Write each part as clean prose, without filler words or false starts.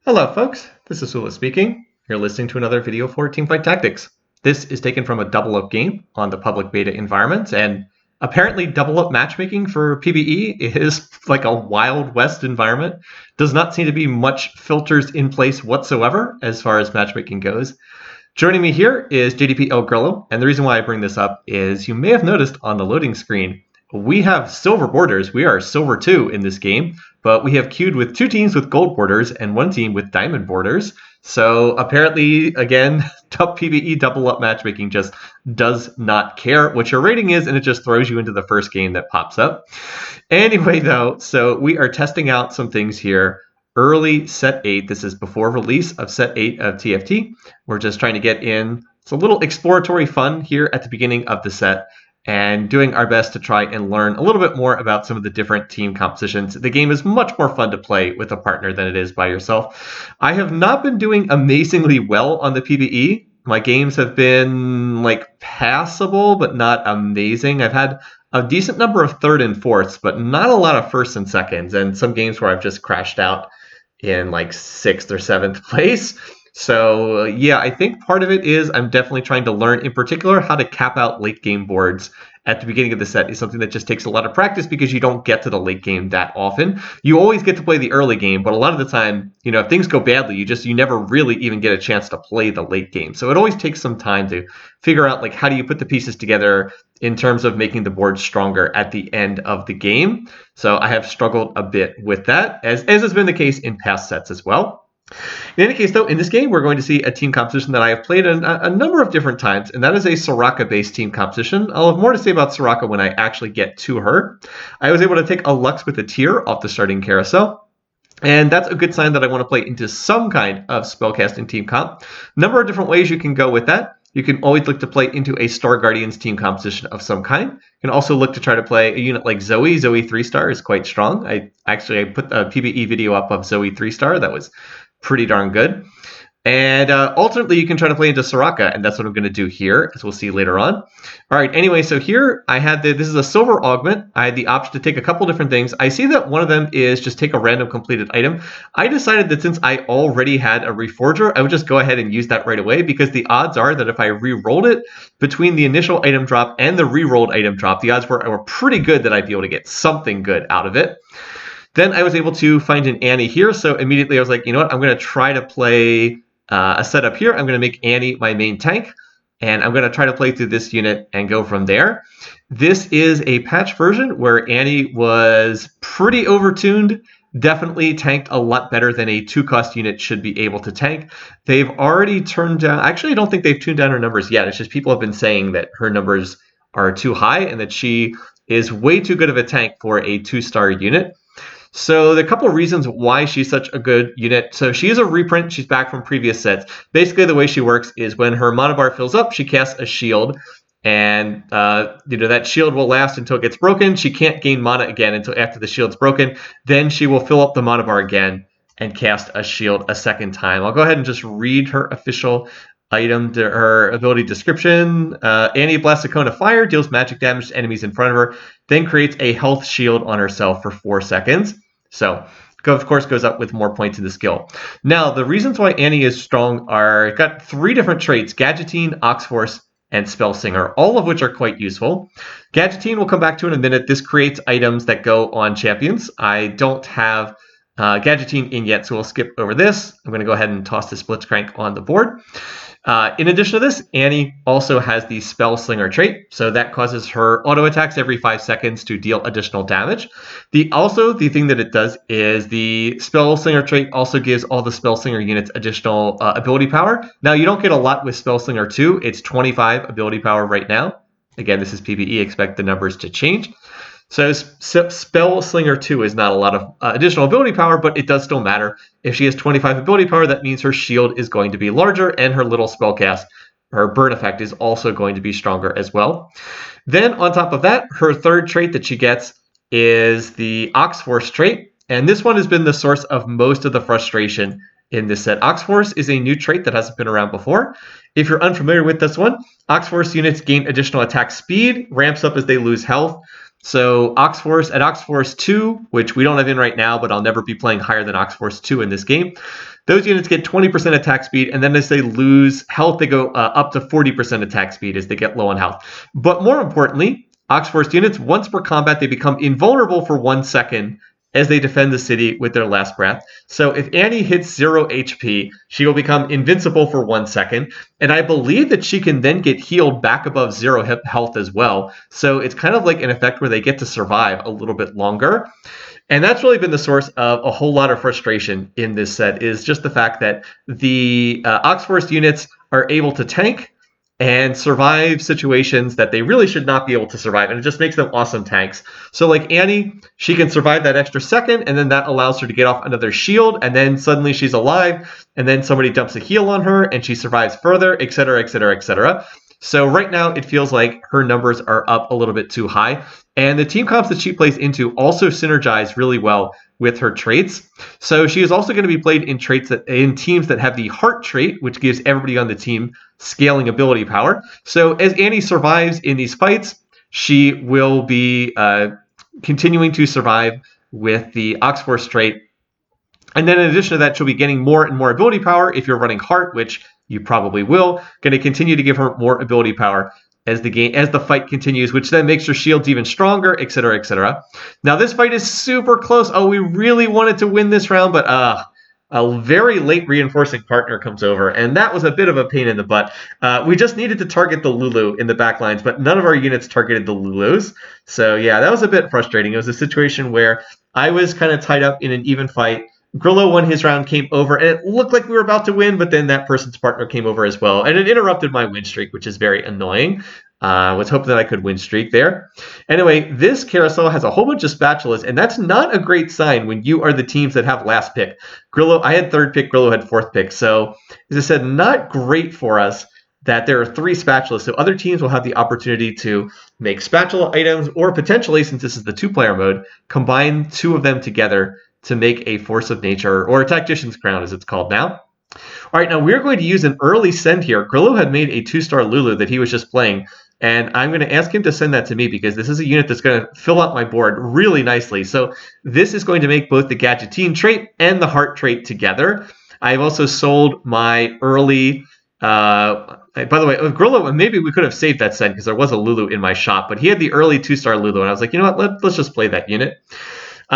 Hello folks, this is Sula speaking. You're listening to another video for Teamfight Tactics. This is taken from a Double Up game on the public beta environment, and apparently Double Up matchmaking for PBE is like a Wild West environment. Does not seem to be much filters in place whatsoever as far as matchmaking goes. Joining me here is JDP El Grillo, and the reason why I bring this up is you may have noticed on the loading screen, we have silver borders. We are silver 2 in this game, but we have queued with 2 teams with gold borders and 1 team with diamond borders. So apparently, again, PBE Double Up matchmaking just does not care what your rating is, and it just throws you into the first game that pops up. Anyway, though, so we are testing out some things here. Early set 8, this is before release of set 8 of TFT. We're just trying to get in. It's a little exploratory fun here at the beginning of the set, and doing our best to try and learn a little bit more about some of the different team compositions. The game is much more fun to play with a partner than it is by yourself. I have not been doing amazingly well on the PBE. My games have been like passable, but not amazing. I've had a decent number of third and fourths, but not a lot of firsts and seconds, and some games where I've just crashed out in like 6th or 7th place. So yeah, I think part of it is I'm definitely trying to learn, in particular, how to cap out late game boards at the beginning of the set is something that just takes a lot of practice because you don't get to the late game that often. You always get to play the early game, but a lot of the time, if things go badly, you never really even get a chance to play the late game. So it always takes some time to figure out like how do you put the pieces together in terms of making the board stronger at the end of the game. So I have struggled a bit with that, as has been the case in past sets as well. In any case, though, in this game, we're going to see a team composition that I have played a number of different times, and that is a Soraka-based team composition. I'll have more to say about Soraka when I actually get to her. I was able to take a Lux with a Tear off the starting carousel, and that's a good sign that I want to play into some kind of spellcasting team comp. Number of different ways you can go with that. You can always look to play into a Star Guardians team composition of some kind. You can also look to try to play a unit like Zoe. Zoe 3-star is quite strong. I put a PBE video up of Zoe 3-star. That was pretty darn good. And ultimately, you can try to play into Soraka, and that's what I'm going to do here, as we'll see later on. All right, anyway, so here I had this is a silver augment. I had the option to take a couple different things. I see that one of them is just take a random completed item. I decided that since I already had a Reforger, I would just go ahead and use that right away, because the odds are that if I re-rolled it between the initial item drop and the re-rolled item drop, the odds were pretty good that I'd be able to get something good out of it. Then I was able to find an Annie here, so immediately I was like, you know what, I'm going to try to play a setup here. I'm going to make Annie my main tank, and I'm going to try to play through this unit and go from there. This is a patch version where Annie was pretty overtuned, definitely tanked a lot better than a 2-cost unit should be able to tank. They've already turned down, actually I don't think they've tuned down her numbers yet, it's just people have been saying that her numbers are too high and that she is way too good of a tank for a 2-star unit. So there are a couple of reasons why she's such a good unit. So she is a reprint. She's back from previous sets. Basically, the way she works is when her mana bar fills up, she casts a shield. And that shield will last until it gets broken. She can't gain mana again until after the shield's broken. Then she will fill up the mana bar again and cast a shield a second time. I'll go ahead and just read her official item to her ability description. Annie blasts a cone of fire, deals magic damage to enemies in front of her, then creates a health shield on herself for 4 seconds. So, of course, goes up with more points in the skill. Now, the reasons why Annie is strong are got 3 different traits: Gadgetein, Oxforce, and Spellsinger, all of which are quite useful. Gadgetein we'll come back to in a minute. This creates items that go on champions. I don't have Gadgetein in yet, so we'll skip over this. I'm going to go ahead and toss the Blitzcrank on the board. In addition to this, Annie also has the Spellslinger trait, so that causes her auto attacks every 5 seconds to deal additional damage. The thing that it does is the Spellslinger trait also gives all the Spellslinger units additional ability power. Now, you don't get a lot with Spellslinger 2. It's 25 ability power right now. Again, this is PBE. Expect the numbers to change. So Spellslinger 2 is not a lot of additional ability power, but it does still matter. If she has 25 ability power, that means her shield is going to be larger, and her little spellcast, her burn effect, is also going to be stronger as well. Then on top of that, her third trait that she gets is the Oxforce trait, and this one has been the source of most of the frustration in this set. Oxforce is a new trait that hasn't been around before. If you're unfamiliar with this one, Oxforce units gain additional attack speed, ramps up as they lose health. So Ox Force 2, which we don't have in right now, but I'll never be playing higher than Ox Force 2 in this game. Those units get 20% attack speed, and then as they lose health, they go up to 40% attack speed as they get low on health. But more importantly, Ox Force units, once per combat, they become invulnerable for 1 second as they defend the city with their last breath. So if Annie hits 0 HP, she will become invincible for 1 second. And I believe that she can then get healed back above 0 health as well. So it's kind of like an effect where they get to survive a little bit longer. And that's really been the source of a whole lot of frustration in this set, is just the fact that the Ox Force units are able to tank and survive situations that they really should not be able to survive. And it just makes them awesome tanks. So like Annie, she can survive that extra second, and then that allows her to get off another shield, and then suddenly she's alive, and then somebody dumps a heal on her, and she survives further, etc., etc., etc. So right now, it feels like her numbers are up a little bit too high. And the team comps that she plays into also synergize really well with her traits. So she is also going to be played in teams that have the heart trait, which gives everybody on the team scaling ability power. So as Annie survives in these fights, she will be continuing to survive with the Ox Force trait. And then in addition to that, she'll be getting more and more ability power if you're running heart, which you probably will. Going to continue to give her more ability power as the fight continues, which then makes her shields even stronger, etc., etc. Now this fight is super close. Oh, we really wanted to win this round, but a very late reinforcing partner comes over, and that was a bit of a pain in the butt. We just needed to target the Lulu in the back lines, but none of our units targeted the Lulus. So yeah, that was a bit frustrating. It was a situation where I was kind of tied up in an even fight. Grillo won his round, came over, and it looked like we were about to win, but then that person's partner came over as well, and it interrupted my win streak, which is very annoying. I was hoping that I could win streak there. Anyway, this carousel has a whole bunch of spatulas, and that's not a great sign when you are the teams that have last pick. Grillo, I had third pick, Grillo had fourth pick, so as I said, not great for us that there are 3 spatulas, so other teams will have the opportunity to make spatula items, or potentially, since this is the 2-player mode, combine 2 of them together to make a Force of Nature, or a Tactician's Crown as it's called now. All right, now we're going to use an early send here. Grillo had made a 2-star Lulu that he was just playing, and I'm going to ask him to send that to me because this is a unit that's going to fill out my board really nicely. So this is going to make both the Gadgeteen trait and the Heart trait together. I've also sold my early... by the way, Grillo, maybe we could have saved that send because there was a Lulu in my shop, but he had the early 2-star Lulu, and I was like, you know what, let's just play that unit.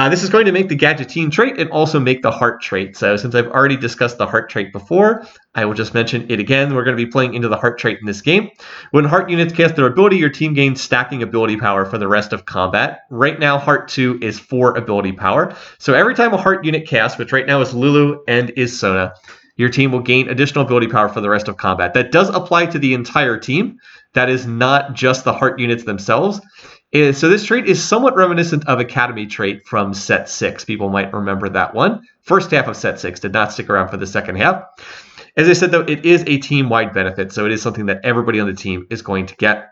This is going to make the Gadgeteen trait and also make the Heart trait. So since I've already discussed the Heart trait before, I will just mention it again. We're going to be playing into the Heart trait in this game. When Heart units cast their ability, your team gains stacking ability power for the rest of combat. Right now, Heart 2 is 4 ability power. So every time a Heart unit casts, which right now is Lulu and is Sona, your team will gain additional ability power for the rest of combat. That does apply to the entire team. That is not just the Heart units themselves. So this trait is somewhat reminiscent of Academy trait from set 6. People might remember that one. First half of set 6 did not stick around for the second half. As I said, though, it is a team-wide benefit, so it is something that everybody on the team is going to get.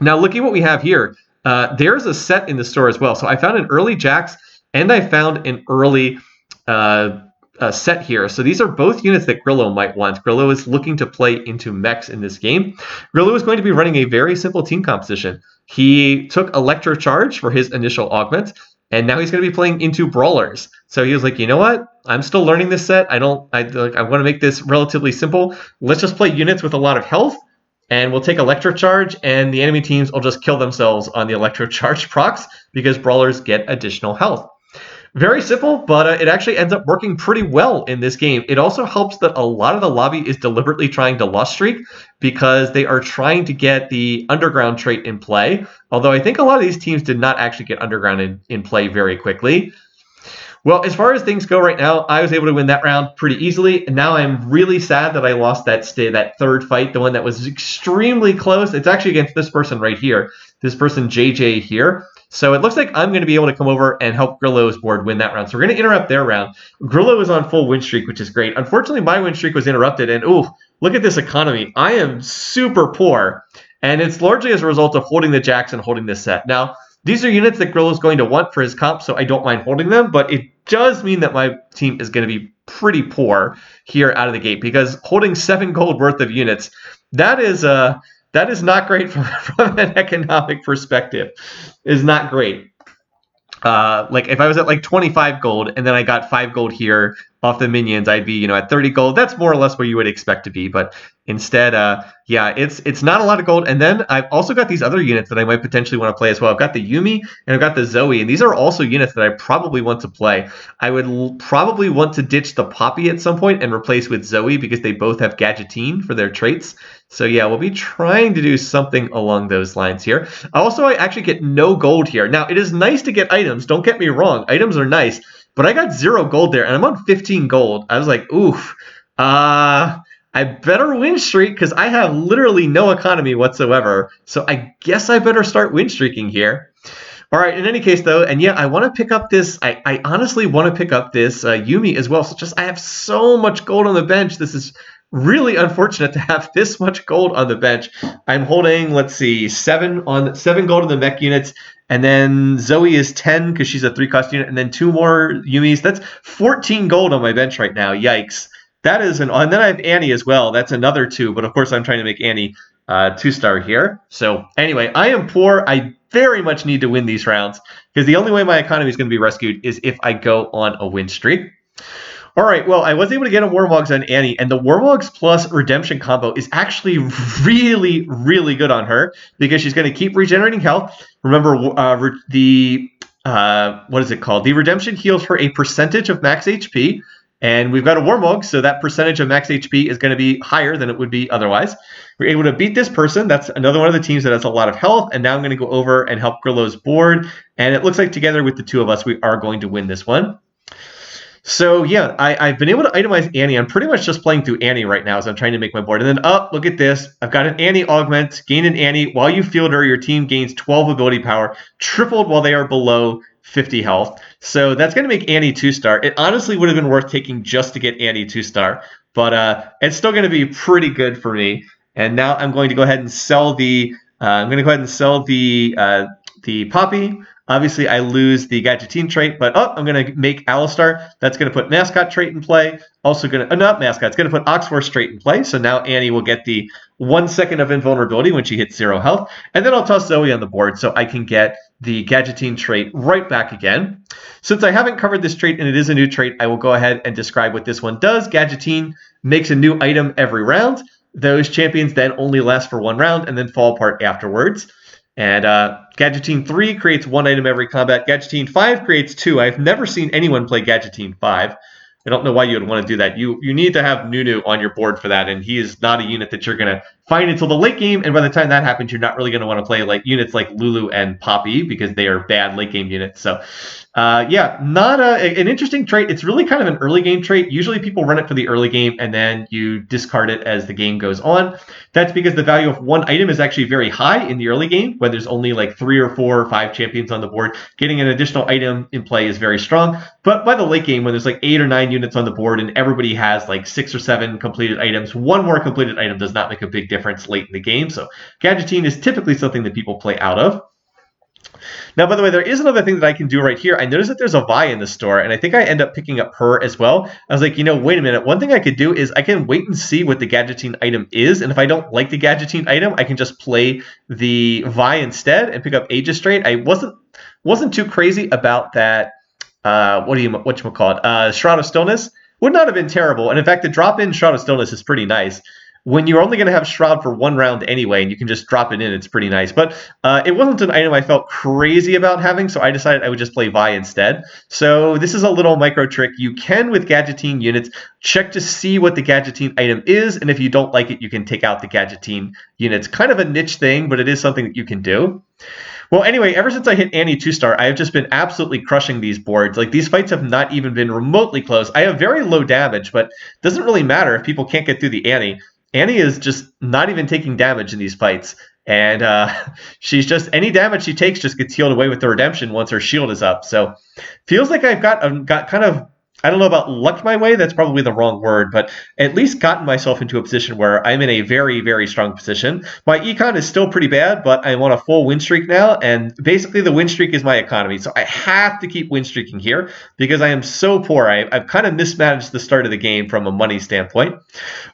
Now, looking at what we have here, there's a set in the store as well. So I found an early Jax, and I found an early set here. So these are both units that Grillo might want. Grillo is looking to play into mechs in this game. Grillo is going to be running a very simple team composition. He took Electro Charge for his initial augment, and now he's going to be playing into Brawlers. So he was like, you know what? I'm still learning this set. I want to make this relatively simple. Let's just play units with a lot of health, and we'll take Electro Charge, and the enemy teams will just kill themselves on the Electro Charge procs because Brawlers get additional health. Very simple, but it actually ends up working pretty well in this game. It also helps that a lot of the lobby is deliberately trying to Lust Streak because they are trying to get the Underground trait in play, although I think a lot of these teams did not actually get Underground in play very quickly. Well, as far as things go right now, I was able to win that round pretty easily, and now I'm really sad that I lost that third fight, the one that was extremely close. It's actually against this person right here, this person JJ here. So it looks like I'm going to be able to come over and help Grillo's board win that round. So we're going to interrupt their round. Grillo is on full win streak, which is great. Unfortunately, my win streak was interrupted, and ooh, look at this economy. I am super poor, and it's largely as a result of holding the Jax and holding this set. Now, these are units that Grillo's going to want for his comp, so I don't mind holding them, but it does mean that my team is going to be pretty poor here out of the gate because holding 7 gold worth of units, that is That is not great from an economic perspective. Is not great. Like if I was at like 25 gold and then I got 5 gold here off the minions, I'd be, you know, at 30 gold. That's more or less where you would expect to be. But instead, yeah, it's not a lot of gold. And then I've also got these other units that I might potentially want to play as well. I've got the Yumi and I've got the Zoe, and these are also units that I probably want to play. I would probably want to ditch the Poppy at some point and replace with Zoe because they both have Gadgeteen for their traits. So yeah, we'll be trying to do something along those lines here. Also, I actually get no gold here. Now, it is nice to get items. Don't get me wrong. Items are nice. But I got 0 gold there, and I'm on 15 gold. I was like, oof. I better win streak because I have literally no economy whatsoever. So I guess I better start win streaking here. All right, in any case, though, and yeah, I want to pick up this. I honestly want to pick up this Yumi as well. So just I have so much gold on the bench. This is really unfortunate to have this much gold on the bench. I'm holding, let's see, 7 gold on the mech units, and then Zoe is 10 because she's a 3-cost unit, and then 2 more Yumis. That's 14 gold on my bench right now. Yikes. That is and then I have Annie as well. That's another 2, but of course I'm trying to make Annie 2-star here. So anyway, I am poor. I very much need to win these rounds because the only way my economy is going to be rescued is if I go on a win streak. All right, well, I was able to get a Wormogs on Annie, and the Wormogs plus Redemption combo is actually really, really good on her because she's going to keep regenerating health. Remember, what is it called? The Redemption heals her a percentage of max HP, and we've got a Wormog, so that percentage of max HP is going to be higher than it would be otherwise. We're able to beat this person. That's another one of the teams that has a lot of health, and now I'm going to go over and help Grillo's board, and it looks like together with the 2 of us, we are going to win this one. So yeah, I've been able to itemize Annie. I'm pretty much just playing through Annie right now as I'm trying to make my board. And then, look at this. I've got an Annie augment. Gain an Annie. While you field her, your team gains 12 ability power, tripled while they are below 50 health. So that's going to make Annie 2-star. It honestly would have been worth taking just to get Annie 2-star. But it's still going to be pretty good for me. And now I'm going to go ahead and sell the Poppy. Obviously, I lose the Gadgeteen trait, but I'm going to make Alistar. That's going to put Mascot trait in play. Also going to, not Mascot, it's going to put Oxforce trait in play. So now Annie will get the 1 second of invulnerability when she hits 0 health. And then I'll toss Zoe on the board so I can get the Gadgeteen trait right back again. Since I haven't covered this trait and it is a new trait, I will go ahead and describe what this one does. Gadgeteen makes a new item every round. Those champions then only last for 1 round and then fall apart afterwards. And Gadgeteen 3 creates 1 item every combat. Gadgeteen 5 creates 2. I've never seen anyone play Gadgeteen 5. I don't know why you would want to do that. You need to have Nunu on your board for that, and he is not a unit that you're going to find until the late game, and by the time that happens, you're not really going to want to play like units like Lulu and Poppy because they are bad late game units. So yeah, not an interesting trait. It's really kind of an early game trait. Usually people run it for the early game and then you discard it as the game goes on. That's because the value of 1 item is actually very high in the early game when there's only like 3 or 4 or 5 champions on the board. Getting an additional item in play is very strong. But by the late game, when there's like 8 or 9 units on the board and everybody has like 6 or 7 completed items, 1 more completed item does not make a big difference late in the game. So Gadgeteen is typically something that people play out of. Now, by the way, there is another thing that I can do right here. I noticed that there's a Vi in the store, and I think I end up picking up her as well. I was like, wait a minute. One thing I could do is I can wait and see what the Gadgeteen item is, and if I don't like the Gadgeteen item, I can just play the Vi instead and pick up Aegistrate. I wasn't too crazy about that. Whatchamacallit? Shroud of Stillness would not have been terrible, and in fact, the drop-in Shroud of Stillness is pretty nice. When you're only going to have Shroud for 1 round anyway, and you can just drop it in, it's pretty nice. But it wasn't an item I felt crazy about having, so I decided I would just play Vi instead. So this is a little micro trick. You can, with Gadgeteen units, check to see what the Gadgeteen item is, and if you don't like it, you can take out the Gadgeteen units. Kind of a niche thing, but it is something that you can do. Well, anyway, ever since I hit Annie 2-star, I have just been absolutely crushing these boards. Like, these fights have not even been remotely close. I have very low damage, but it doesn't really matter if people can't get through the Annie. Annie is just not even taking damage in these fights. And she's just, any damage she takes just gets healed away with the redemption once her shield is up. So feels like I've got kind of, I don't know about lucked my way. That's probably the wrong word, but at least gotten myself into a position where I'm in a very, very strong position. My econ is still pretty bad, but I'm on a full win streak now, and basically the win streak is my economy. So I have to keep win streaking here because I am so poor. I've kind of mismanaged the start of the game from a money standpoint.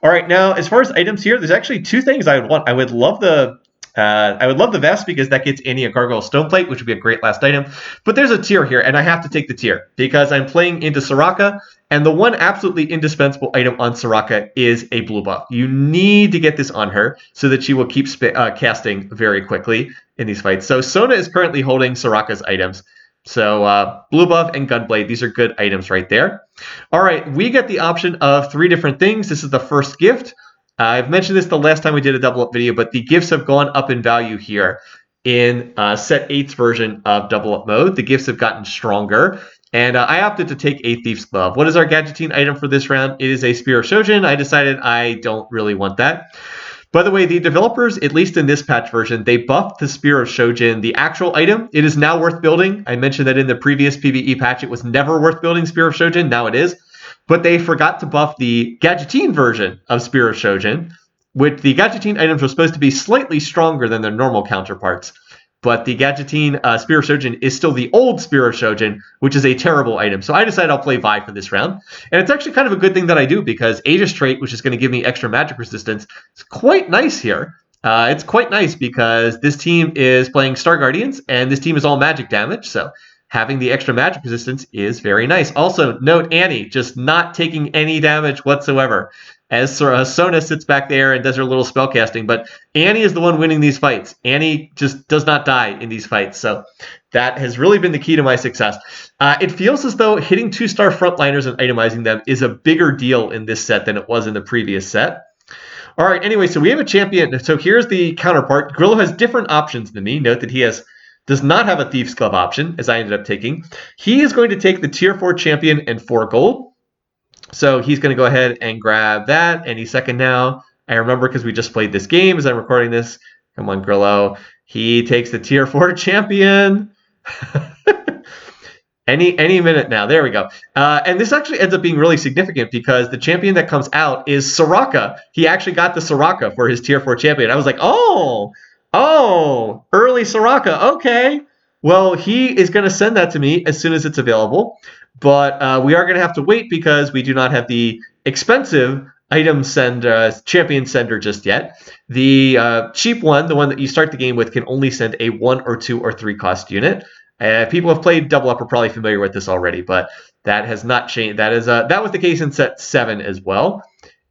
All right, now as far as items here, there's actually two things I would want. I would love the vest because that gets Annie a Gargoyle Stoneplate, which would be a great last item. But there's a tier here, and I have to take the tier because I'm playing into Soraka, and the one absolutely indispensable item on Soraka is a blue buff. You need to get this on her so that she will keep casting very quickly in these fights. So Sona is currently holding Soraka's items. So blue buff and gunblade, these are good items right there. All right, we get the option of 3 different things. This is the first gift. I've mentioned this the last time we did a double up video, but the gifts have gone up in value here in set 8's version of double up mode. The gifts have gotten stronger, and I opted to take a Thief's Glove. What is our gadgeting item for this round? It is a Spear of Shojin. I decided I don't really want that. By the way, the developers, at least in this patch version, they buffed the Spear of Shojin, the actual item. It is now worth building. I mentioned that in the previous PBE patch, it was never worth building Spear of Shojin. Now it is. But they forgot to buff the gadgeting version of Spear of Shojin, which the gadgeting items were supposed to be slightly stronger than their normal counterparts. But the gadgeting Spear of Shojin is still the old Spear of Shojin, which is a terrible item. So I decided I'll play Vi for this round. And it's actually kind of a good thing that I do because Aegis trait, which is going to give me extra magic resistance, is quite nice here. It's quite nice because this team is playing Star Guardians, and this team is all magic damage. So having the extra magic resistance is very nice. Also, note Annie just not taking any damage whatsoever as Sona sits back there and does her little spell casting. But Annie is the one winning these fights. Annie just does not die in these fights. So that has really been the key to my success. It feels as though hitting 2-star frontliners and itemizing them is a bigger deal in this set than it was in the previous set. All right, anyway, so we have a champion. So here's the counterpart. Grillo has different options than me. Note that he does not have a Thief's Glove option, as I ended up taking. He is going to take the Tier 4 champion and 4 gold. So he's going to go ahead and grab that any second now. I remember because we just played this game as I'm recording this. Come on, Grillo. He takes the Tier 4 champion. Any minute now. There we go. And this actually ends up being really significant because the champion that comes out is Soraka. He actually got the Soraka for his Tier 4 champion. I was like, oh, early Soraka. Okay. Well, he is going to send that to me as soon as it's available. But we are going to have to wait because we do not have the expensive item champion sender just yet. The cheap one, the one that you start the game with, can only send a 1 or 2 or 3 cost unit. People who have played Double Up are probably familiar with this already, but that has not changed. That was the case in set 7 as well.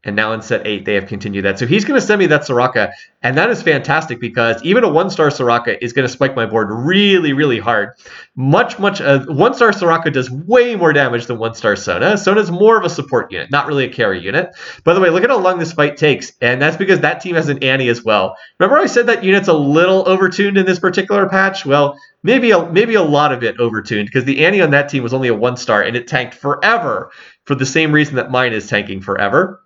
And now in set 8, they have continued that. So he's going to send me that Soraka, and that is fantastic because even a 1-star Soraka is going to spike my board really, really hard. 1-star Soraka does way more damage than 1-star Sona. Sona's more of a support unit, not really a carry unit. By the way, look at how long this fight takes, and that's because that team has an Annie as well. Remember I said that unit's a little overtuned in this particular patch? Well, maybe a lot of it overtuned because the Annie on that team was only a 1-star, and it tanked forever for the same reason that mine is tanking forever.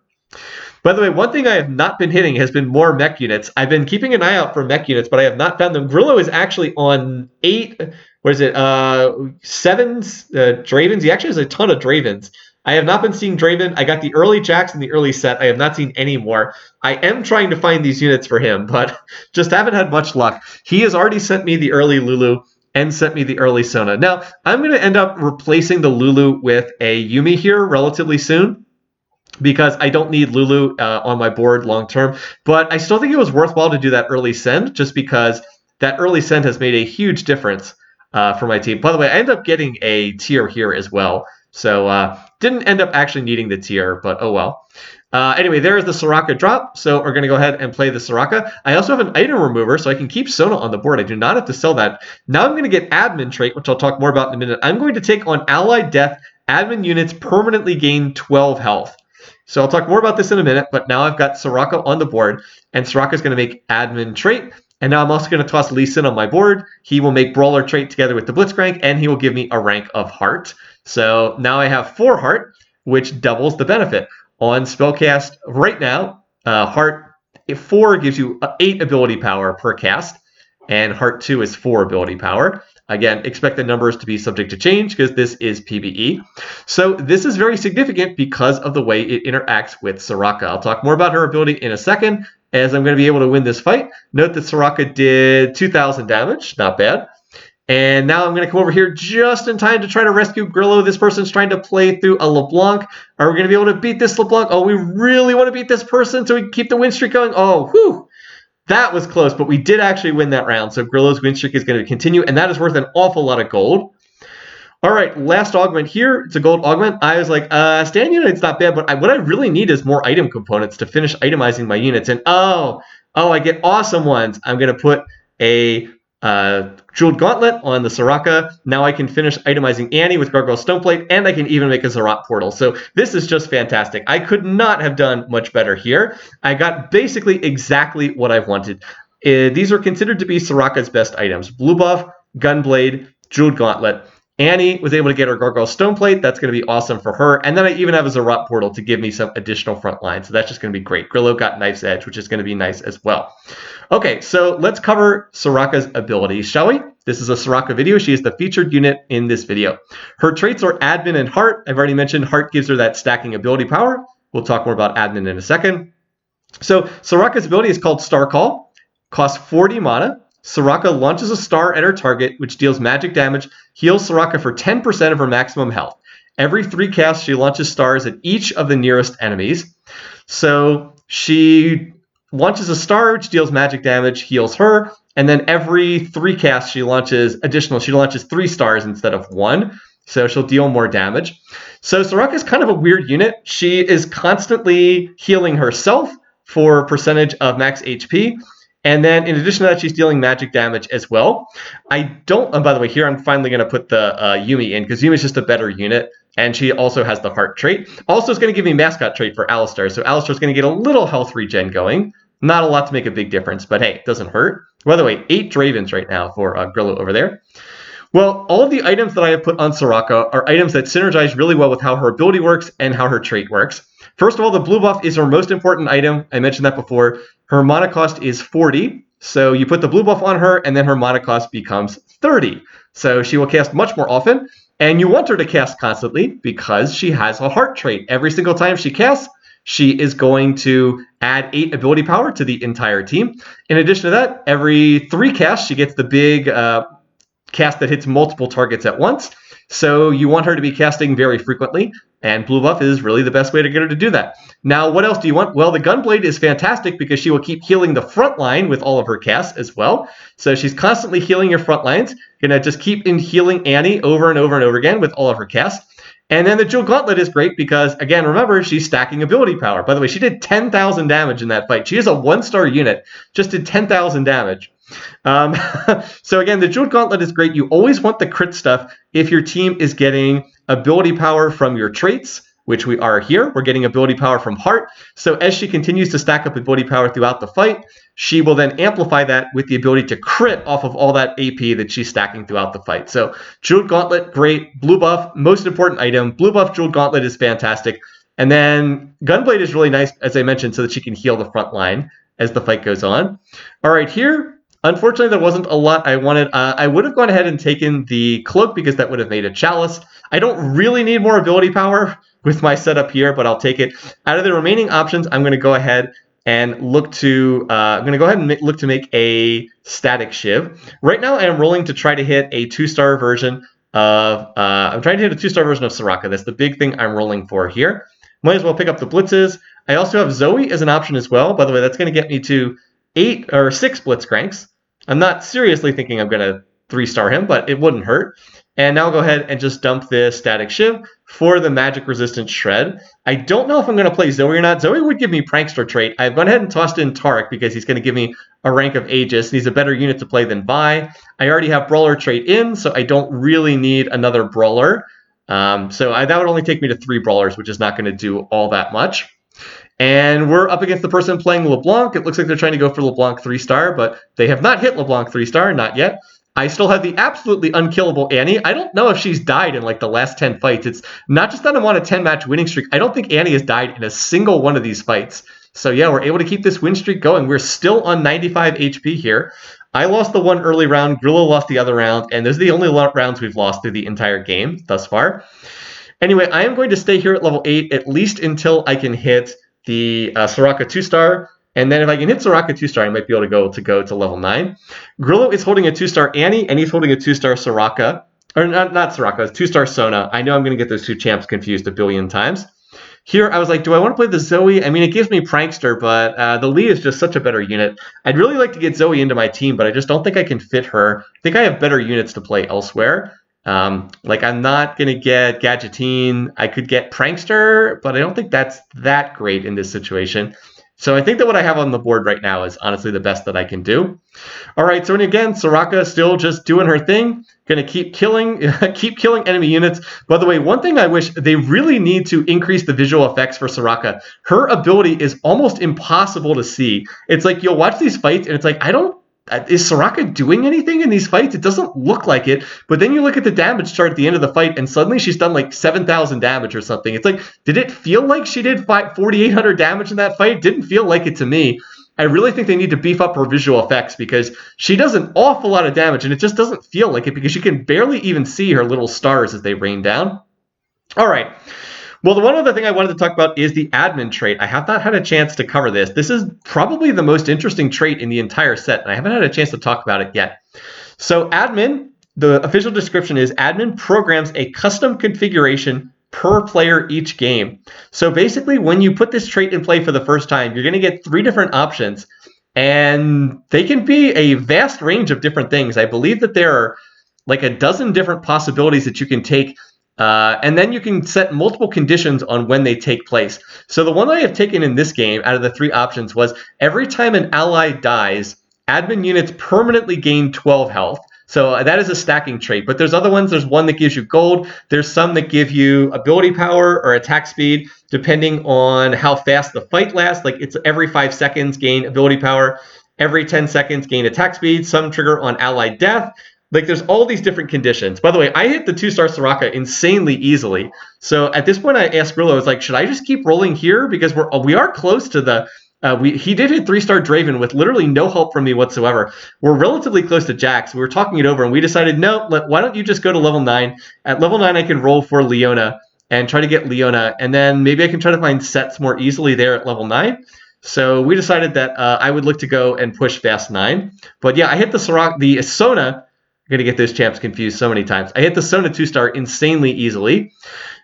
By the way, one thing I have not been hitting has been more mech units. I've been keeping an eye out for mech units, but I have not found them. Grillo is actually on 7 Dravens. He actually has a ton of Dravens. I have not been seeing Draven. I got the early Jax in the early set. I have not seen any more. I am trying to find these units for him, but just haven't had much luck. He has already sent me the early Lulu and sent me the early Sona. Now, I'm going to end up replacing the Lulu with a Yuumi here relatively soon, because I don't need Lulu on my board long term. But I still think it was worthwhile to do that early send, just because that early send has made a huge difference for my team. By the way, I ended up getting a tier here as well. So didn't end up actually needing the tier, but oh well. Anyway, there is the Soraka drop. So we're going to go ahead and play the Soraka. I also have an item remover, so I can keep Sona on the board. I do not have to sell that. Now I'm going to get admin trait, which I'll talk more about in a minute. I'm going to take on allied death. Admin units permanently gain 12 health. So I'll talk more about this in a minute, but now I've got Soraka on the board, and Soraka is going to make admin trait. And now I'm also going to toss Lee Sin on my board. He will make brawler trait together with the Blitzcrank, and he will give me a rank of heart. So now I have 4 heart, which doubles the benefit. On spellcast right now, heart 4 gives you 8 ability power per cast, and heart 2 is 4 ability power. Again, expect the numbers to be subject to change because this is PBE. So this is very significant because of the way it interacts with Soraka. I'll talk more about her ability in a second as I'm going to be able to win this fight. Note that Soraka did 2,000 damage, not bad. And now I'm going to come over here just in time to try to rescue Grillo. This person's trying to play through a LeBlanc. Are we going to be able to beat this LeBlanc? Oh, we really want to beat this person so we can keep the win streak going. Oh, whew. That was close, but we did actually win that round. So Grillo's win streak is going to continue, and that is worth an awful lot of gold. All right, last augment here. It's a gold augment. I was like, stand unit's not bad, but what I really need is more item components to finish itemizing my units. And oh, I get awesome ones. I'm going to put a Jeweled Gauntlet on the Soraka. Now I can finish itemizing Annie with Gargoyle Stoneplate, and I can even make a Zerat portal. So this is just fantastic. I could not have done much better here. I got basically exactly what I wanted. These are considered to be Soraka's best items. Blue buff, Gunblade, Jeweled Gauntlet. Annie was able to get her Gargoyle Stoneplate. That's going to be awesome for her. And then I even have a Zerat portal to give me some additional front line. So that's just going to be great. Grillo got Knife's Edge, which is going to be nice as well. Okay, so let's cover Soraka's abilities, shall we? This is a Soraka video. She is the featured unit in this video. Her traits are Admin and Heart. I've already mentioned Heart gives her that stacking ability power. We'll talk more about Admin in a second. So Soraka's ability is called Star Call. Costs 40 mana. Soraka launches a star at her target, which deals magic damage, heals Soraka for 10% of her maximum health. Every 3 casts, she launches stars at each of the nearest enemies. So she launches a star, which deals magic damage, heals her, and then every 3 casts, she launches 3 stars instead of 1. So she'll deal more damage. So Soraka is kind of a weird unit. She is constantly healing herself for a percentage of max HP. And then in addition to that, she's dealing magic damage as well. And by the way, here I'm finally going to put the Yuumi in because Yuumi is just a better unit. And she also has the Heart trait. Also, it's going to give me Mascot trait for Alistar. So Alistar's going to get a little health regen going. Not a lot to make a big difference, but hey, it doesn't hurt. By the way, 8 Dravens right now for Grillo over there. Well, all of the items that I have put on Soraka are items that synergize really well with how her ability works and how her trait works. First of all, the blue buff is her most important item. I mentioned that before. Her mana cost is 40. So you put the blue buff on her, and then her mana cost becomes 30. So she will cast much more often. And you want her to cast constantly because she has a Heart trait. Every single time she casts, she is going to add 8 ability power to the entire team. In addition to that, every 3 casts, she gets the big cast that hits multiple targets at once. So you want her to be casting very frequently, and blue buff is really the best way to get her to do that. Now, what else do you want? Well, the Gunblade is fantastic because she will keep healing the front line with all of her casts as well. So she's constantly healing your front lines. You're going to just keep healing Annie over and over and over again with all of her casts. And then the Jewel Gauntlet is great because, again, remember, she's stacking ability power. By the way, she did 10,000 damage in that fight. She is a 1-star unit, just did 10,000 damage. So again, the Jeweled Gauntlet is great. You always want the crit stuff if your team is getting ability power from your traits, which we are here. We're getting ability power from Heart. So as she continues to stack up ability power throughout the fight, she will then amplify that with the ability to crit off of all that AP that she's stacking throughout the fight. So Jeweled Gauntlet, great. Blue buff, most important item. Blue buff Jeweled Gauntlet is fantastic. And then Gunblade is really nice, as I mentioned, so that she can heal the front line as the fight goes on. All right, here, unfortunately, there wasn't a lot I wanted. I would have gone ahead and taken the Cloak because that would have made a Chalice. I don't really need more ability power with my setup here, but I'll take it. Out of the remaining options, I'm going to go ahead and look to make a Static Shiv. Right now, I am rolling to try to hit a 2-star version of Soraka. That's the big thing I'm rolling for here. Might as well pick up the Blitzes. I also have Zoe as an option as well. By the way, that's going to get me to 6 Blitzcranks. I'm not seriously thinking I'm going to 3-star him, but it wouldn't hurt. And now I'll go ahead and just dump this Static Shiv for the Magic Resistant Shred. I don't know if I'm going to play Zoe or not. Zoe would give me Prankster trait. I've gone ahead and tossed in Tarek because he's going to give me a rank of Aegis. He's a better unit to play than Vi. I already have Brawler trait in, so I don't really need another Brawler. That would only take me to 3 Brawlers, which is not going to do all that much. And we're up against the person playing LeBlanc. It looks like they're trying to go for LeBlanc 3-star, but they have not hit LeBlanc 3-star, not yet. I still have the absolutely unkillable Annie. I don't know if she's died in like the last 10 fights. It's not just that I'm on a 10-match winning streak. I don't think Annie has died in a single one of these fights. So yeah, we're able to keep this win streak going. We're still on 95 HP here. I lost the one early round, Grillo lost the other round, and those are the only rounds we've lost through the entire game thus far. Anyway, I am going to stay here at level 8 at least until I can hit the Soraka 2-star. And then if I can hit Soraka 2-star, I might be able to go to level 9. Grillo is holding a 2-star Annie, and he's holding a 2-star Soraka. Or not Soraka, 2-star Sona. I know I'm going to get those two champs confused a billion times. Here, I was like, do I want to play the Zoe? I mean, it gives me Prankster, but the Lee is just such a better unit. I'd really like to get Zoe into my team, but I just don't think I can fit her. I think I have better units to play elsewhere. Like, I'm not going to get Gadgetine. I could get Prankster, but I don't think that's that great in this situation. So I think that what I have on the board right now is honestly the best that I can do. All right, so again, Soraka still just doing her thing. Going to keep killing enemy units. By the way, one thing I wish, they really need to increase the visual effects for Soraka. Her ability is almost impossible to see. It's like you'll watch these fights and it's like, is Soraka doing anything in these fights? It doesn't look like it, but then you look at the damage chart at the end of the fight and suddenly she's done like 7,000 damage or something. It's like, did it feel like she did 4,800 damage in that fight? Didn't feel like it to me. I really think they need to beef up her visual effects because she does an awful lot of damage and it just doesn't feel like it because you can barely even see her little stars as they rain down. All right. Well, the one other thing I wanted to talk about is the admin trait. I have not had a chance to cover this. This is probably the most interesting trait in the entire set, and I haven't had a chance to talk about it yet. So admin, the official description is admin programs a custom configuration per player each game. So basically, when you put this trait in play for the first time, you're going to get 3 different options, and they can be a vast range of different things. I believe that there are like a dozen different possibilities that you can take. And then you can set multiple conditions on when they take place. So the one I have taken in this game out of the 3 options was every time an ally dies, admin units permanently gain 12 health. So that is a stacking trait. But there's other ones. There's one that gives you gold. There's some that give you ability power or attack speed, depending on how fast the fight lasts. Like it's every 5 seconds gain ability power. Every 10 seconds gain attack speed. Some trigger on allied death. Like, there's all these different conditions. By the way, I hit the 2-star Soraka insanely easily. So at this point, I asked Grillo, I was like, should I just keep rolling here? Because we are close to the... he did hit 3-star Draven with literally no help from me whatsoever. We're relatively close to Jax. We were talking it over, and we decided, no, why don't you just go to level 9? At level 9, I can roll for Leona and try to get Leona. And then maybe I can try to find sets more easily there at level 9. So we decided that I would look to go and push fast 9. But yeah, I hit the Sona... I'm going to get those champs confused so many times. I hit the Sona 2-star insanely easily.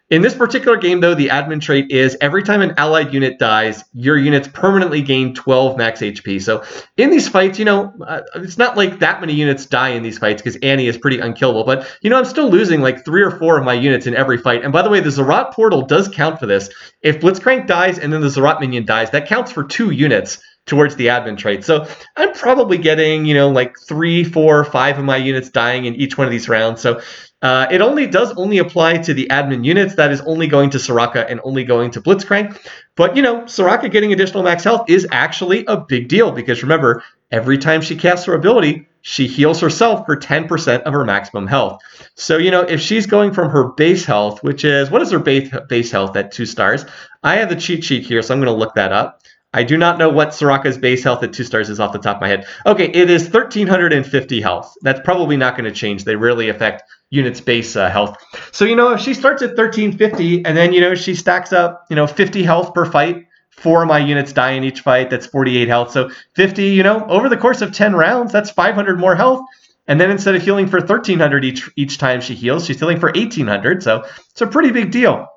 In this particular game, though, the admin trait is every time an allied unit dies, your units permanently gain 12 max HP. So in these fights, it's not like that many units die in these fights because Annie is pretty unkillable. But, I'm still losing like 3 or 4 of my units in every fight. And by the way, the Zerat portal does count for this. If Blitzcrank dies and then the Zerat minion dies, that counts for 2 units towards the admin trait. So I'm probably getting, like 3, 4, 5 of my units dying in each one of these rounds. So it does only apply to the admin units. That is only going to Soraka and only going to Blitzcrank. But, Soraka getting additional max health is actually a big deal because remember, every time she casts her ability, she heals herself for 10% of her maximum health. So, if she's going from her base health, which is, what is her base health at 2 stars? I have the cheat sheet here, so I'm going to look that up. I do not know what Soraka's base health at 2 stars is off the top of my head. Okay, it is 1,350 health. That's probably not going to change. They rarely affect units' base health. So, if she starts at 1,350 and then, she stacks up, 50 health per fight, 4 of my units die in each fight, that's 48 health. So 50, over the course of 10 rounds, that's 500 more health. And then instead of healing for 1,300 each time she heals, she's healing for 1,800. So it's a pretty big deal.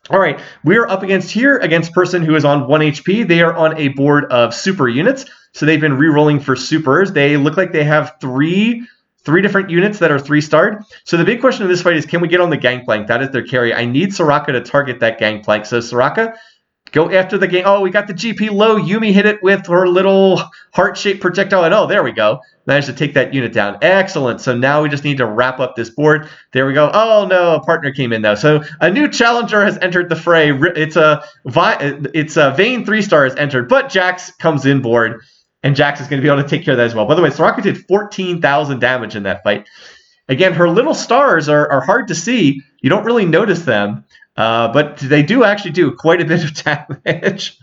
All right, we are up against person who is on 1 HP. They are on a board of super units, so they've been re-rolling for supers. They look like they have three different units that are 3-starred. So the big question of this fight is, can we get on the Gangplank? That is their carry. I need Soraka to target that Gangplank. So Soraka, go after the gang. Oh, we got the GP low. Yumi hit it with her little heart-shaped projectile, and oh, there we go. Managed to take that unit down. Excellent. So now we just need to wrap up this board. There we go. Oh, no, a partner came in, though. So a new challenger has entered the fray. It's a Vayne 3-star has entered, but Jax comes in board, and Jax is going to be able to take care of that as well. By the way, Soraka did 14,000 damage in that fight. Again, her little stars are hard to see. You don't really notice them, but they do actually do quite a bit of damage.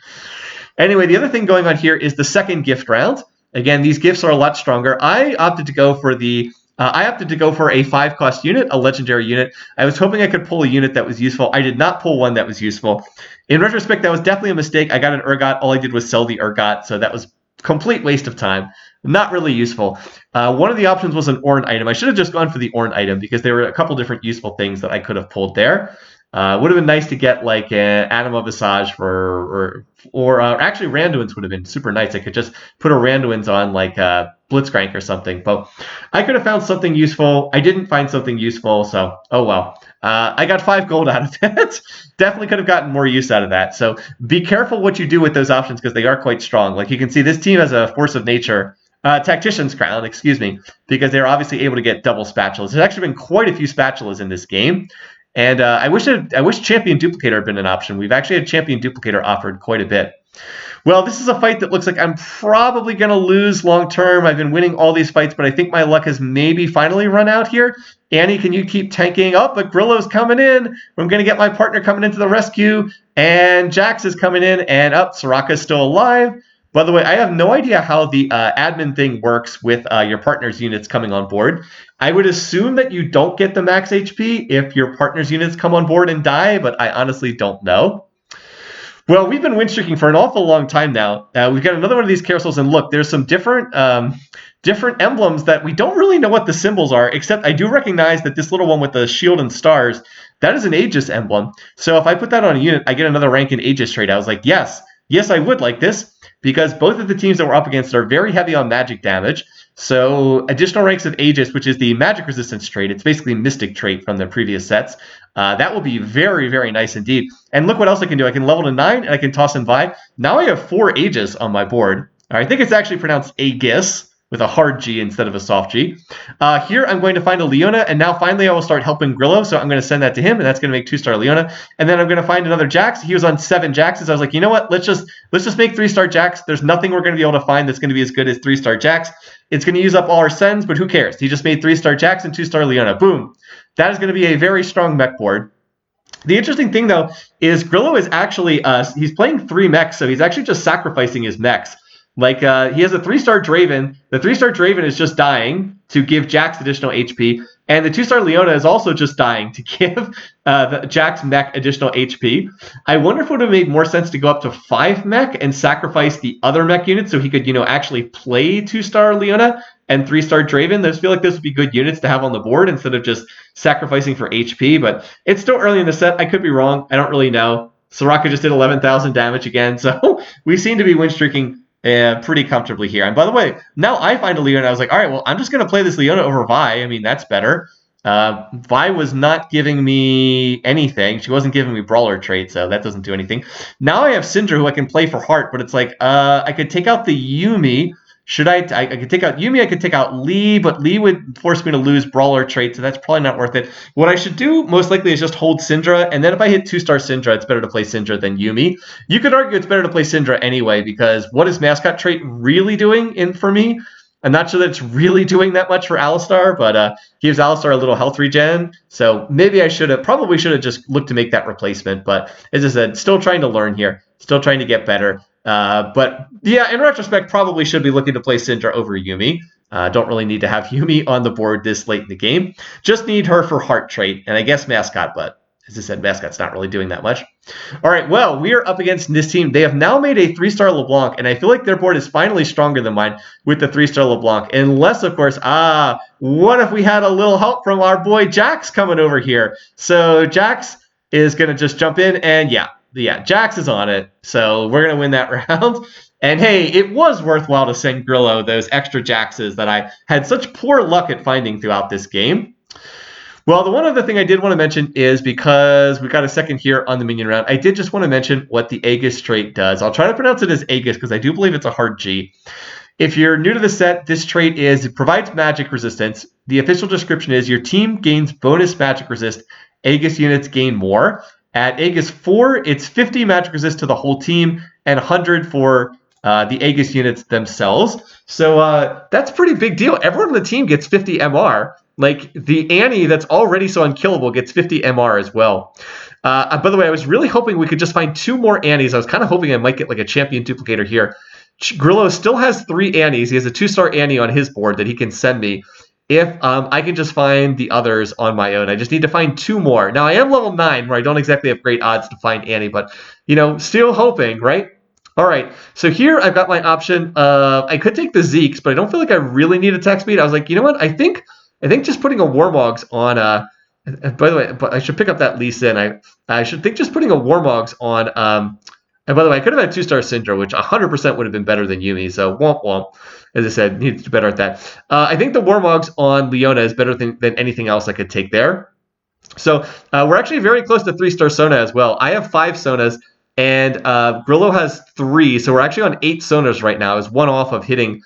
Anyway, the other thing going on here is the second gift round. Again, these gifts are a lot stronger. I opted to go for a 5-cost unit, a legendary unit. I was hoping I could pull a unit that was useful. I did not pull one that was useful. In retrospect, that was definitely a mistake. I got an Urgot. All I did was sell the Urgot, so that was complete waste of time. Not really useful. One of the options was an Ornn item. I should have just gone for the Ornn item because there were a couple different useful things that I could have pulled there. Would have been nice to get like an Anima Visage or actually Randuin's would have been super nice. I could just put a Randuin's on like Blitzcrank or something. But I could have found something useful. I didn't find something useful, so oh well. I got 5 gold out of that. Definitely could have gotten more use out of that. So be careful what you do with those options because they are quite strong. Like you can see, this team has a Force of Nature. Tactician's Crown, excuse me, because they're obviously able to get double spatulas. There's actually been quite a few spatulas in this game. And I wish Champion Duplicator had been an option. We've actually had Champion Duplicator offered quite a bit. Well, this is a fight that looks like I'm probably going to lose long term. I've been winning all these fights, but I think my luck has maybe finally run out here. Annie, can you keep tanking? Oh, but Grillo's coming in. I'm going to get my partner coming into the rescue. And Jax is coming in. And Soraka's still alive. By the way, I have no idea how the admin thing works with your partner's units coming on board. I would assume that you don't get the max HP if your partner's units come on board and die, but I honestly don't know. Well, we've been win streaking for an awful long time now. We've got another one of these carousels, and look, there's some different emblems that we don't really know what the symbols are, except I do recognize that this little one with the shield and stars, that is an Aegis emblem. So if I put that on a unit, I get another rank in Aegis trait. I was like, yes, I would like this. Because both of the teams that we're up against are very heavy on magic damage. So additional ranks of Aegis, which is the magic resistance trait, it's basically Mystic trait from the previous sets. That will be very, very nice indeed. And look what else I can do. I can level to 9 and I can toss in Vi. Now I have 4 Aegis on my board. I think it's actually pronounced Aegis with a hard G instead of a soft G. Here I'm going to find a Leona, and now finally I will start helping Grillo, so I'm going to send that to him, and that's going to make 2-star Leona. And then I'm going to find another Jax. He was on 7 Jaxes. I was like, you know what? Let's just make 3-star Jax. There's nothing we're going to be able to find that's going to be as good as 3-star Jax. It's going to use up all our sends, but who cares? He just made 3-star Jax and 2-star Leona. Boom. That is going to be a very strong mech board. The interesting thing, though, is Grillo is actually, he's playing 3 mechs, so he's actually just sacrificing his mechs. Like, he has a 3-star Draven. The 3-star Draven is just dying to give Jax additional HP. And the 2-star Leona is also just dying to give the Jax mech additional HP. I wonder if it would have made more sense to go up to 5 mech and sacrifice the other mech units so he could, actually play 2-star Leona and 3-star Draven. I just feel like this would be good units to have on the board instead of just sacrificing for HP. But it's still early in the set. I could be wrong. I don't really know. Soraka just did 11,000 damage again. So we seem to be win streaking pretty comfortably here. And by the way, now I find a Leona, and I was like, all right, well, I'm just going to play this Leona over Vi. I mean, that's better. Vi was not giving me anything. She wasn't giving me Brawler trait, so that doesn't do anything. Now I have Syndra, who I can play for Heart, but it's like, I could take out the Yuumi. I could take out Yuumi, I could take out Lee, but Lee would force me to lose Brawler trait, so that's probably not worth it. What I should do, most likely, is just hold Syndra, and then if I hit 2-star Syndra, it's better to play Syndra than Yuumi. You could argue it's better to play Syndra anyway, because what is Mascot trait really doing for me? I'm not sure that it's really doing that much for Alistar, but gives Alistar a little health regen, so maybe I probably should have just looked to make that replacement, but as I said, still trying to learn here, still trying to get better. But yeah, in retrospect, probably should be looking to play Syndra over Yuumi. Don't really need to have Yuumi on the board this late in the game. Just need her for Heart trait, and I guess Mascot, but as I said, Mascot's not really doing that much. All right, well, we are up against this team. They have now made a 3-star LeBlanc, and I feel like their board is finally stronger than mine with the 3-star LeBlanc. Unless, of course, what if we had a little help from our boy Jax coming over here? So Jax is going to just jump in, and yeah, Jax is on it. So we're going to win that round. And hey, it was worthwhile to send Grillo those extra Jaxes that I had such poor luck at finding throughout this game. Well, the one other thing I did want to mention is, because we've got a second here on the minion round, I did just want to mention what the Aegis trait does. I'll try to pronounce it as Aegis because I do believe it's a hard G. If you're new to the set, this trait it provides magic resistance. The official description is your team gains bonus magic resist. Aegis units gain more. At Aegis 4, it's 50 magic resist to the whole team and 100 for the Aegis units themselves. So that's a pretty big deal. Everyone on the team gets 50 MR. Like, the Annie that's already so unkillable gets 50 MR as well. By the way, I was really hoping we could just find 2 more Annies. I was kind of hoping I might get like a champion duplicator here. Grillo still has 3 Annies. He has a 2-star Annie on his board that he can send me if I can just find the others on my own. I just need to find 2 more. Now, I am level 9, where I don't exactly have great odds to find Annie, but, you know, still hoping, right? All right, so here I've got my option. I could take the Zeeks, but I don't feel like I really need attack speed. I was like, you know what? I think just putting a Warmogs on. By the way, but I should pick up that Lee Sin. I should think just putting a Warmogs on. And by the way, I could have had 2-star Syndra, which 100% would have been better than Yumi. So womp womp. As I said, need to do better at that. I think the Warmogs on Leona is better than anything else I could take there. So we're actually very close to 3-star Sona as well. I have 5 Sonas, and Grillo has 3. So we're actually on 8 Sonas right now. Is 1 off of hitting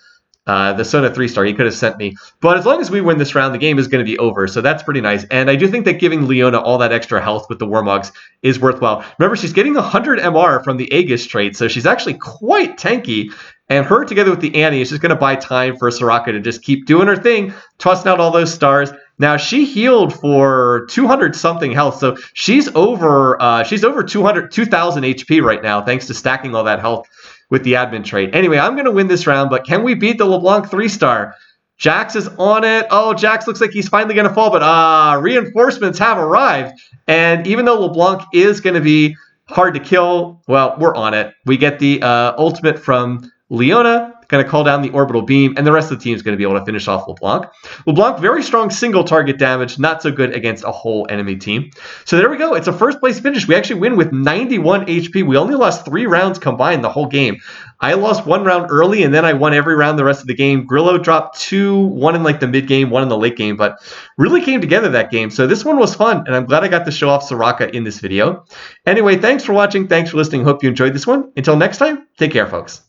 the Sona 3-star he could have sent me. But as long as we win this round, the game is going to be over. So that's pretty nice. And I do think that giving Leona all that extra health with the Warmogs is worthwhile. Remember, she's getting 100 MR from the Aegis trait, so she's actually quite tanky. And her together with the Annie is just going to buy time for Soraka to just keep doing her thing, tossing out all those stars. Now, she healed for 200-something health, so she's over 2,000 HP right now, thanks to stacking all that health with the admin trait. Anyway, I'm going to win this round, but can we beat the LeBlanc 3-star? Jax is on it. Oh, Jax looks like he's finally going to fall, but reinforcements have arrived. And even though LeBlanc is going to be hard to kill, well, we're on it. We get the ultimate from Leona, going to call down the orbital beam, and the rest of the team is going to be able to finish off LeBlanc. LeBlanc, very strong single target damage, not so good against a whole enemy team. So there we go. It's a first place finish. We actually win with 91 HP. We only lost 3 rounds combined the whole game. I lost 1 round early, and then I won every round the rest of the game. Grillo dropped 2, 1 in like the mid game, 1 in the late game, but really came together that game. So this one was fun, and I'm glad I got to show off Soraka in this video. Anyway, thanks for watching. Thanks for listening. Hope you enjoyed this one. Until next time, take care, folks.